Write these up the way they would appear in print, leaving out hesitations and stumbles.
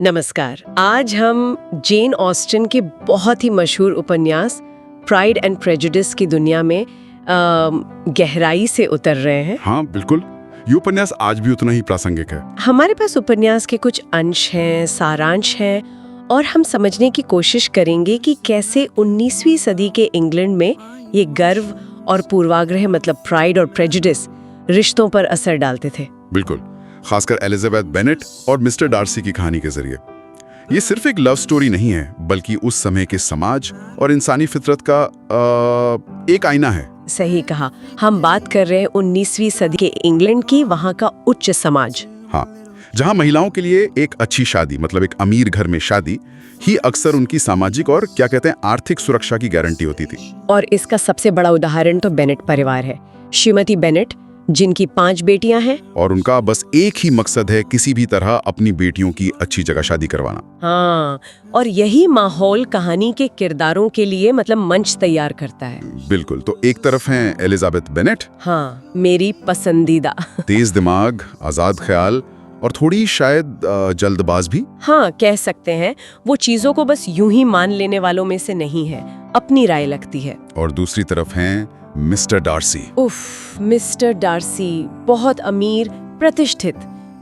नमस्कार। आज हम जेन ऑस्टिन के बहुत ही मशहूर उपन्यास प्राइड एंड प्रेजुडिस की दुनिया में गहराई से उतर रहे हैं। हाँ बिल्कुल, ये उपन्यास आज भी उतना ही प्रासंगिक है। हमारे पास उपन्यास के कुछ अंश हैं, सारांश हैं, और हम समझने की कोशिश करेंगे कि कैसे 19वीं सदी के इंग्लैंड में ये गर्व और पूर्वाग्रह मतलब प्राइड और प्रेजुडिस रिश्तों पर असर डालते थे। बिल्कुल, खासकर एलिजाबेथ बेनेट और मिस्टर डार्सी की कहानी के जरिए। ये सिर्फ एक लव स्टोरी नहीं है, बल्कि उस समय के समाज और इंसानी फितरत का एक आईना है। सही कहा। हम बात कर रहे हैं 19वीं सदी के इंग्लैंड की, वहाँ का उच्च समाज। हाँ, जहाँ महिलाओं के लिए एक अच्छी शादी मतलब एक अमीर घर में शादी ही अक्सर उनकी सामाजिक और क्या कहते हैं आर्थिक सुरक्षा की गारंटी होती थी। और इसका सबसे बड़ा उदाहरण तो बेनेट परिवार है। श्रीमती बेनेट, जिनकी 5 बेटियां हैं, और उनका बस एक ही मकसद है किसी भी तरह अपनी बेटियों की अच्छी जगह शादी करवाना। हाँ, और यही माहौल कहानी के किरदारों के लिए मतलब मंच तैयार करता है। बिल्कुल, तो एक तरफ हैं एलिजाबेथ बेनेट, हाँ, मेरी पसंदीदा तेज दिमाग, आजाद ख्याल और थोड़ी शायद जल्दबाज भी। हाँ, कह सकते हैं वो चीजों को बस यूं ही मान लेने वालों में से नहीं है, अपनी राय लगती है। और दूसरी तरफ हैं मिस्टर डार्सी। उफ, मिस्टर डार्सी बहुत अमीर, प्रतिष्ठित,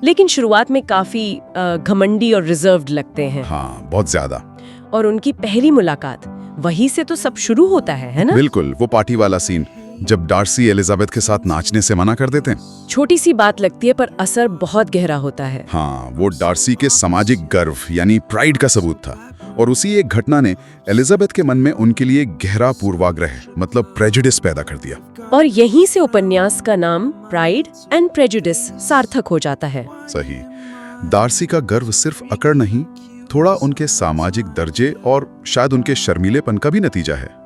लेकिन शुरुआत में काफी घमंडी और रिजर्व्ड लगते हैं। हाँ, बहुत ज्यादा। और उनकी पहली मुलाकात वहीं से तो सब शुरू होता है ना? बिल्कुल, वो पार्टी वाला सीन जब डार्सी एलिजाबेथ के साथ नाचने से मना कर देते हैं। छोटी सी बात लगती है पर असर बहुत गहरा होता है। हाँ, वो डार्सी के सामाजिक गर्व यानी प्राइड का सबूत था, और उसी एक घटना ने एलिजाबेथ के मन में उनके लिए गहरा पूर्वाग्रह मतलब प्रेजुडिस पैदा कर दिया। और यहीं से उपन्यास का नाम प्राइड एंड प्रेजुडिस सार्थक हो जाता है। सही, डार्सी का गर्व सिर्फ अकड़ नहीं, थोड़ा उनके सामाजिक दर्जे और शायद उनके शर्मीलेपन का भी नतीजा है।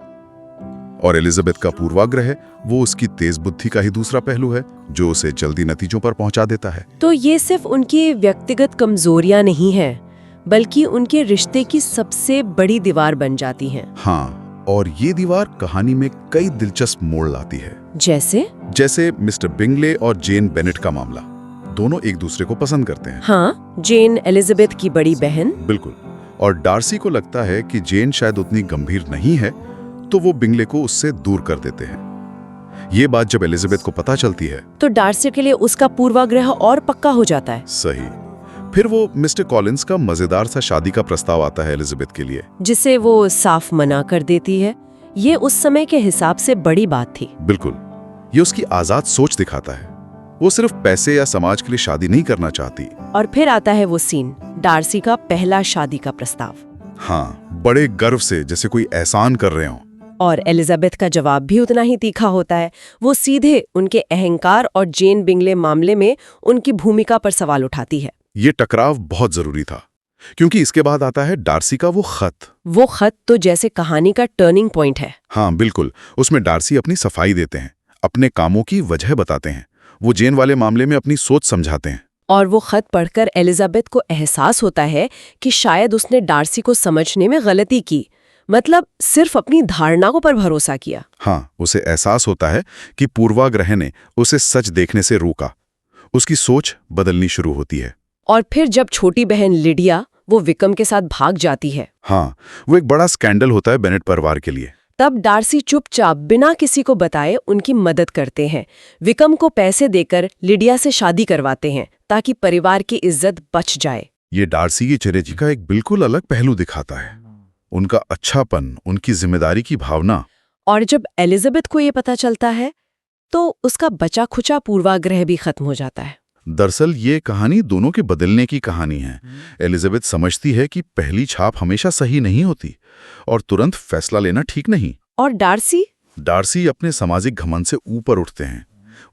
और एलिजाबेथ का पूर्वाग्रह वो उसकी तेज बुद्धि का ही दूसरा पहलू है, जो उसे जल्दी नतीजों पर पहुंचा देता है। तो ये सिर्फ उनकी व्यक्तिगत कमजोरियां नहीं है, बल्कि उनके रिश्ते की सबसे बड़ी दीवार बन जाती हैं। हाँ, और ये दीवार कहानी में कई दिलचस्प मोड़ लाती है। जैसे मिस्टर बिंगले और जेन बेनेट का मामला। दोनों एक दूसरे को पसंद करते हैं। हाँ, जेन एलिजाबेथ की बड़ी बहन। बिल्कुल, और डार्सी को लगता है कि जेन शायद उतनी गंभीर नहीं है, तो वो बिंगले को उससे दूर कर देते हैं। ये बात जब एलिजाबेथ को पता चलती है तो डार्सी के लिए उसका पूर्वाग्रह और पक्का हो जाता है। सही, फिर वो मिस्टर कॉलिंस का मजेदार सा शादी का प्रस्ताव आता है एलिजाबेथ के लिए, जिसे वो साफ मना कर देती है। ये उस समय के हिसाब से बड़ी बात थी। बिल्कुल, ये उसकी आजाद सोच दिखाता है। वो सिर्फ पैसे या समाज के लिए शादी नहीं करना चाहती। और फिर आता है वो सीन, डार्सी का पहला शादी का प्रस्ताव। हाँ, बड़े गर्व से, जैसे कोई एहसान कर रहे हो। और एलिजाबेथ का जवाब भी उतना ही तीखा होता है। वो सीधे उनके अहंकार और जेन बिंगले मामले में उनकी भूमिका पर सवाल उठाती है। ये टकराव बहुत जरूरी था, क्योंकि इसके बाद आता है डार्सी का वो खत। वो खत तो जैसे कहानी का टर्निंग पॉइंट है। हाँ बिल्कुल, उसमें डार्सी अपनी सफाई देते हैं, अपने कामों की वजह बताते हैं, वो जेन वाले मामले में अपनी सोच समझाते हैं। और वो खत पढ़कर एलिजाबेथ को एहसास होता है कि शायद उसने डार्सी को समझने में गलती की, मतलब सिर्फ अपनी धारणाओं पर भरोसा किया। हाँ, उसे एहसास होता है कि पूर्वाग्रह ने उसे सच देखने से रोका। उसकी सोच बदलनी शुरू होती है। और फिर जब छोटी बहन लिडिया वो विकम के साथ भाग जाती है, हाँ, वो एक बड़ा स्कैंडल होता है बेनेट परिवार के लिए। तब डार्सी चुपचाप बिना किसी को बताए उनकी मदद करते हैं। विकम को पैसे देकर लिडिया से शादी करवाते हैं ताकि परिवार की इज्जत बच जाए। ये डार्सी की चरित्र का एक बिल्कुल अलग पहलू दिखाता है, उनका अच्छापन, उनकी जिम्मेदारी की भावना। और जब एलिजाबेथ को ये पता चलता है तो उसका बचा खुचा पूर्वाग्रह भी खत्म हो जाता है। दरअसल ये कहानी दोनों के बदलने की कहानी है। एलिजाबेथ समझती है कि पहली छाप हमेशा सही नहीं होती और तुरंत फैसला लेना ठीक नहीं। और डार्सी अपने सामाजिक घमंड से ऊपर उठते हैं।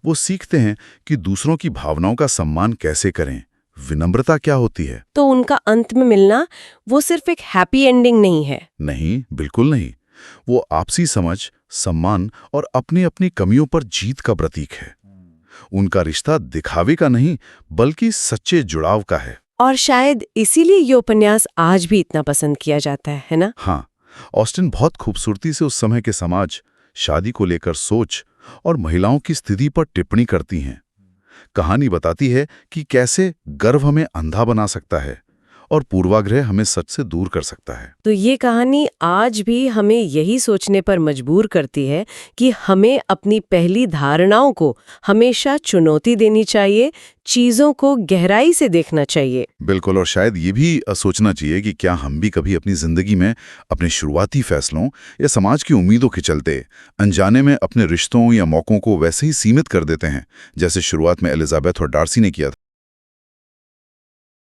वो सीखते हैं कि दूसरों की भावनाओं का सम्मान कैसे करें, विनम्रता क्या होती है। तो उनका अंत में मिलना वो सिर्फ एक हैप्पी एंडिंग नहीं है। नहीं, बिल्कुल नहीं। वो आपसी समझ, सम्मान और अपनी अपनी कमियों पर जीत का प्रतीक है। उनका रिश्ता दिखावे का नहीं, बल्कि सच्चे जुड़ाव का है। और शायद इसीलिए ये उपन्यास आज भी इतना पसंद किया जाता है ना? हाँ, ऑस्टिन बहुत खूबसूरती से उस समय के समाज, शादी को लेकर सोच और महिलाओं की स्थिति पर टिप्पणी करती हैं। कहानी बताती है कि कैसे गर्व हमें अंधा बना सकता है और पूर्वाग्रह हमें सच से दूर कर सकता है। तो ये कहानी आज भी हमें यही सोचने पर मजबूर करती है कि हमें अपनी पहली धारणाओं को हमेशा चुनौती देनी चाहिए, चीजों को गहराई से देखना चाहिए। बिल्कुल, और शायद ये भी सोचना चाहिए कि क्या हम भी कभी अपनी जिंदगी में अपने शुरुआती फैसलों या समाज की उम्मीदों के चलते अनजाने में अपने रिश्तों या मौकों को वैसे ही सीमित कर देते हैं जैसे शुरुआत में एलिजाबेथ और डार्सी ने किया था।